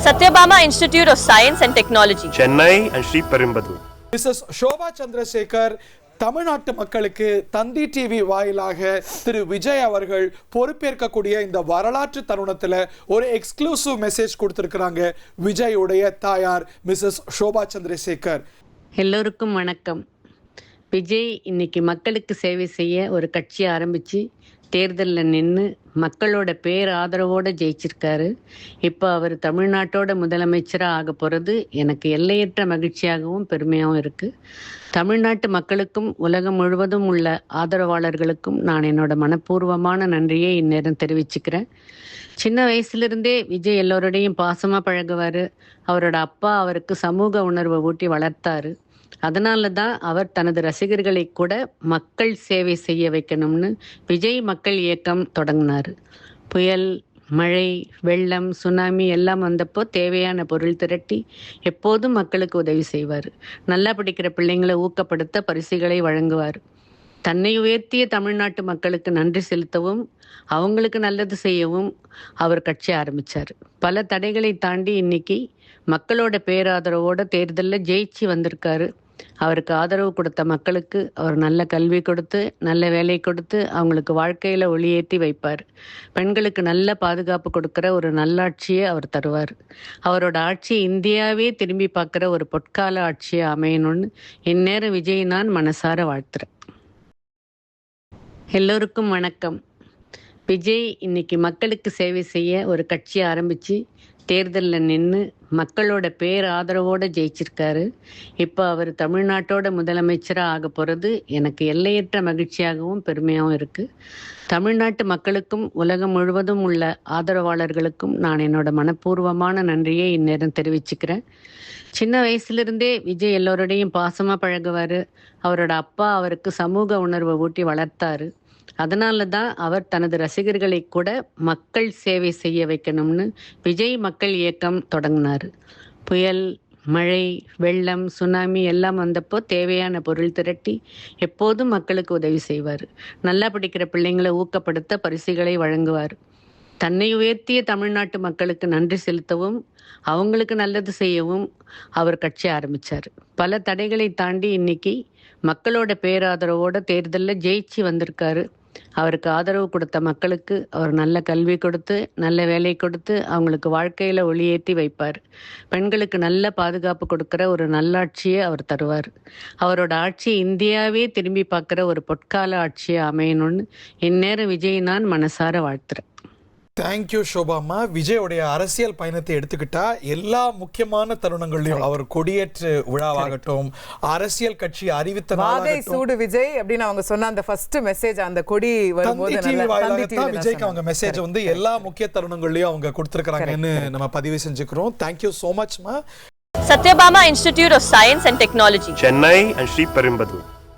Satyabama Institute of Science and Technology, Chennai and Sri Perimbadu. Mrs. Shobha Chandrasekhar தமிழ்நாட்டு மக்களுக்கு தந்தி TV வாயிலாக திரு விஜய் அவர்கள் பொறுப்பேற்கக்கூடிய இந்த வரலாற்று தருணத்தில் ஒரு எக்ஸ்க்ளூசிவ் மெசேஜ் கொடுத்திருக்கிறாங்க விஜயுடைய தாயார் மிஸ்ஸஸ் ஷோபா சந்திரசேகர். எல்லோருக்கும் வணக்கம். விஜய் இன்னைக்கு மக்களுக்கு சேவை செய்ய ஒரு கட்சி ஆரம்பித்து தேர்தலில் நின்று மக்களோட பேர் ஆதரவோடு ஜெயிச்சிருக்காரு. இப்போ அவர் தமிழ்நாட்டோட முதலமைச்சராக ஆக போகிறது எனக்கு எல்லையற்ற மகிழ்ச்சியாகவும் பெருமையாகவும் இருக்குது. தமிழ்நாட்டு மக்களுக்கும் உலகம் முழுவதும் உள்ள ஆதரவாளர்களுக்கும் நான் என்னோட மனப்பூர்வமான நன்றியை இந்நேரம் தெரிவிச்சுக்கிறேன். சின்ன வயசுலேருந்தே விஜய் எல்லோருடையும் பாசமாக பழகுவார். அவரோட அப்பா அவருக்கு சமூக உணர்வை ஊட்டி வளர்த்தாரு. அதனால தான் அவர் தனது ரசிகர்களை கூட மக்கள் சேவை செய்ய வைக்கணும்னு விஜய் மக்கள் இயக்கம் தொடங்கினார். புயல், மழை, வெள்ளம், சுனாமி எல்லாம் வந்தப்போ தேவையான பொருள் திரட்டி எப்போதும் மக்களுக்கு உதவி செய்வார். நல்லா படிக்கிற பிள்ளைங்களை ஊக்கப்படுத்த பரிசுகளை வழங்குவார். தன்னை உயர்த்திய தமிழ்நாட்டு மக்களுக்கு நன்றி செலுத்தவும் அவங்களுக்கு நல்லது செய்யவும் அவர் கட்சி ஆரம்பித்தார். பல தடைகளை தாண்டி இன்னைக்கு மக்களோட பேராதரவோட தேர்தலில் ஜெயிச்சு வந்திருக்காரு. அவருக்கு ஆதரவு கொடுத்த மக்களுக்கு அவர் நல்ல கல்வி கொடுத்து, நல்ல வேலை கொடுத்து, அவங்களுக்கு வாழ்க்கையில் ஒளியேற்றி வைப்பார். பெண்களுக்கு நல்ல பாதுகாப்பு கொடுக்குற ஒரு நல்லாட்சியை அவர் தருவார். அவரோட ஆட்சி இந்தியாவே திரும்பி பார்க்குற ஒரு பொற்கால ஆட்சியை அமையணும்னு இந்நேரம் விஜய் நான் மனசார வாழ்த்துறேன். எல்லோருக்கும் வணக்கம். விஜய் இன்னைக்கு மக்களுக்கு சேவை செய்ய ஒரு கட்சி ஆரம்பித்து தேர்தலில் நின்று மக்களோட பேர் ஆதரவோடு ஜெயிச்சிருக்காரு. இப்போ அவர் தமிழ்நாட்டோட முதலமைச்சராக ஆக போகிறது எனக்கு எல்லையற்ற மகிழ்ச்சியாகவும் பெருமையாகவும் இருக்குது. தமிழ்நாட்டு மக்களுக்கும் உலகம் முழுவதும் உள்ள ஆதரவாளர்களுக்கும் நான் என்னோட மனப்பூர்வமான நன்றியை இந்நேரம் தெரிவிச்சுக்கிறேன். சின்ன வயசுலேருந்தே விஜய் எல்லோருடையும் பாசமாக பழகுவார். அவரோட அப்பா அவருக்கு சமூக உணர்வை ஊட்டி வளர்த்தாரு. அதனால தான் அவர் தனது ரசிகர்களை கூட மக்கள் சேவை செய்ய வைக்கணும்னு விஜய் மக்கள் இயக்கம் தொடங்கினார். புயல், மழை, வெள்ளம், சுனாமி எல்லாம் வந்தப்போ தேவையான பொருள் திரட்டி எப்போதும் மக்களுக்கு உதவி செய்வார். நல்லா படிக்கிற பிள்ளைங்களை ஊக்கப்படுத்த பரிசுகளை வழங்குவார். தன்னை உயர்த்திய தமிழ்நாட்டு மக்களுக்கு நன்றி செலுத்தவும் அவங்களுக்கு நல்லது செய்யவும் அவர் கட்சி ஆரம்பித்தார். பல தடைகளை தாண்டி இன்னைக்கு மக்களோட பேராதரவோட தேர்தலில் ஜெயிச்சு வந்திருக்காரு. அவருக்கு ஆதரவு கொடுத்த மக்களுக்கு அவர் நல்ல கல்வி கொடுத்து, நல்ல வேலை கொடுத்து, அவங்களுக்கு வாழ்க்கையில் ஒளியேற்றி வைப்பார். பெண்களுக்கு நல்ல பாதுகாப்பு கொடுக்குற ஒரு நல்லாட்சியை அவர் தருவார். அவரோட ஆட்சி இந்தியாவே திரும்பி பார்க்குற ஒரு பொற்கால ஆட்சியை அமையணும்னு இந்நேரம் விஜய் நான் மனசார வாழ்த்துறேன். தேங்க்யூ ஷோபாமா. விஜயோடைய அரசியல் பயணத்தை எடுத்துக்கிட்டா எல்லா முக்கியமான தருணங்களையும் அவர் கொடியேற்று விழாவாகட்டும், அரசியல் கட்சி அறிவித்த சூடு விஜய் அப்படின்னு அவங்க சொன்ன அந்த ஃபர்ஸ்ட் மெசேஜ், அந்த கொடி வரும்போது விஜய்க்கு அவங்க மெசேஜ் வந்து எல்லா முக்கிய தருணங்களையும் அவங்க கொடுத்திருக்காங்கன்னு நம்ம பதிவு செஞ்சுக்கிறோம். தேங்க்யூ so much மா. Satyabama Institute of Science and Technology, Chennai and Sri Perimbadu.